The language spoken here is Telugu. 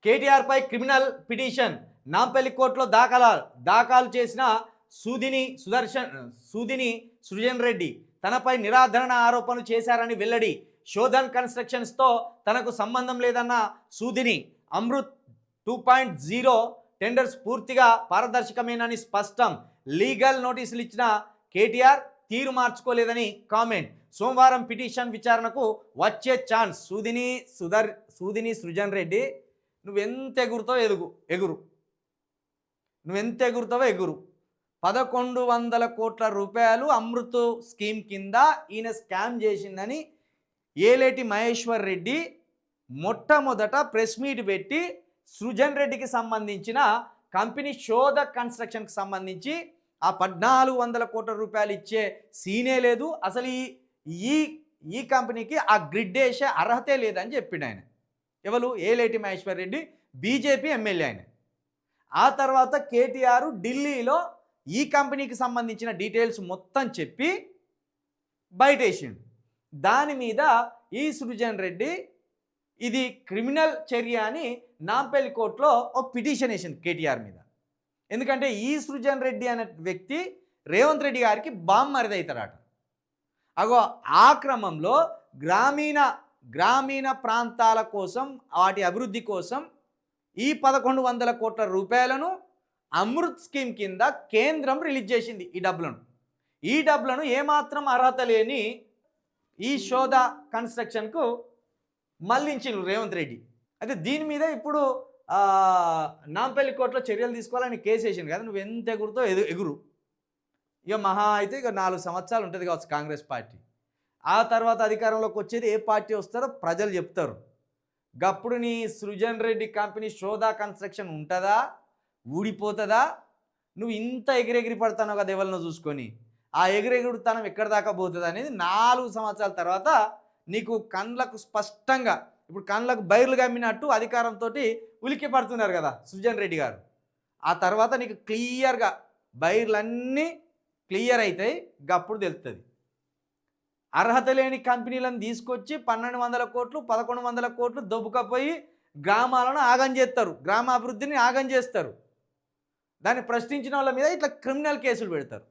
కేటీఆర్పై క్రిమినల్ పిటిషన్ నాంపల్లి కోర్టులో దాఖలు చేసిన సూదిని సృజన్ రెడ్డి తనపై నిరాధరణ ఆరోపణలు చేశారని వెల్లడి. శోధన్ కన్స్ట్రక్షన్స్తో తనకు సంబంధం లేదన్న సూదిని. అమృత్ 2.0 టెండర్స్ పూర్తిగా పారదర్శకమేనని స్పష్టం. లీగల్ నోటీసులు ఇచ్చిన కేటీఆర్ తీరు మార్చుకోలేదని కామెంట్. సోమవారం పిటిషన్ విచారణకు వచ్చే ఛాన్స్. సూదిని సృజన్ రెడ్డి, నువ్వెంత ఎగురు నువ్వెంత ఎగురుతావో ఎగురు. 1100 కోట్ల రూపాయలు అమృత్ స్కీమ్ కింద ఈయన స్కామ్ చేసిందని ఏలేటి మహేశ్వర్ రెడ్డి మొట్టమొదట ప్రెస్ మీట్ పెట్టి సృజన్ రెడ్డికి సంబంధించిన కంపెనీ శోధ కన్స్ట్రక్షన్కి సంబంధించి ఆ 1400 కోట్ల రూపాయలు ఇచ్చే సీనే లేదు, అసలు ఈ కంపెనీకి ఆ గ్రిడ్ వేసే అర్హతే లేదని చెప్పిండు ఆయన. ఎవరు? ఏలేటి మహేశ్వర్ రెడ్డి, బీజేపీ ఎమ్మెల్యే ఆయన. ఆ తర్వాత కేటీఆర్ ఢిల్లీలో ఈ కంపెనీకి సంబంధించిన డీటెయిల్స్ మొత్తం చెప్పి బయటేసిండు. దాని మీద ఈ సృజన్ రెడ్డి ఇది క్రిమినల్ చర్య అని నాంపల్లి కోర్టులో ఒక పిటిషన్ వేసింది కేటీఆర్ మీద. ఎందుకంటే ఈ సృజన్ రెడ్డి అనే వ్యక్తి రేవంత్ రెడ్డి గారికి బామ్మరిది అవుతాడట. అగో ఆ క్రమంలో గ్రామీణ ప్రాంతాల కోసం, వాటి అభివృద్ధి కోసం ఈ 1100 కోట్ల రూపాయలను అమృత్ స్కీమ్ కింద కేంద్రం రిలీజ్ చేసింది. ఈ డబ్బులను ఏమాత్రం అర్హత లేని ఈ శోధ కన్స్ట్రక్షన్కు మళ్లించిండు రేవంత్ రెడ్డి. అయితే దీని మీద ఇప్పుడు నాంపల్లి కోర్టులో చర్యలు తీసుకోవాలని కేసు వేసింది కదా. నువ్వు ఎంత ఎగురుతో ఎగురు. ఇక మహా అయితే ఇక 4 సంవత్సరాలు ఉంటుంది కావచ్చు కాంగ్రెస్ పార్టీ. ఆ తర్వాత అధికారంలోకి వచ్చేది ఏ పార్టీ వస్తారో ప్రజలు చెప్తారు. గప్పుడు నీ సృజన్ రెడ్డి కంపెనీ శోధ కన్స్ట్రక్షన్ ఉంటుందా, ఊడిపోతుందా? నువ్వు ఇంత ఎగిరెగిరి పడతానో కదా ఎవరినో చూసుకొని. ఆ ఎగిరెగుడుతనం ఎక్కడి దాకా పోతుంది అనేది 4 సంవత్సరాల తర్వాత నీకు కళ్ళకు స్పష్టంగా, ఇప్పుడు కళ్ళకు బైర్లు గమ్మినట్టు అధికారంతో ఉలిక్కి పడుతున్నారు కదా సృజన్ రెడ్డి గారు. ఆ తర్వాత నీకు క్లియర్గా బైర్లన్నీ క్లియర్ అవుతాయి. అప్పుడు తెలుస్తుంది. అర్హత లేని కంపెనీలను తీసుకొచ్చి 1200 కోట్లు 1100 కోట్లు దొబ్బుకపోయి గ్రామాలను ఆగం చేస్తారు, గ్రామాభివృద్ధిని ఆగం చేస్తారు. దాన్ని ప్రశ్నించిన వాళ్ళ మీద ఇట్లా క్రిమినల్ కేసులు పెడతారు.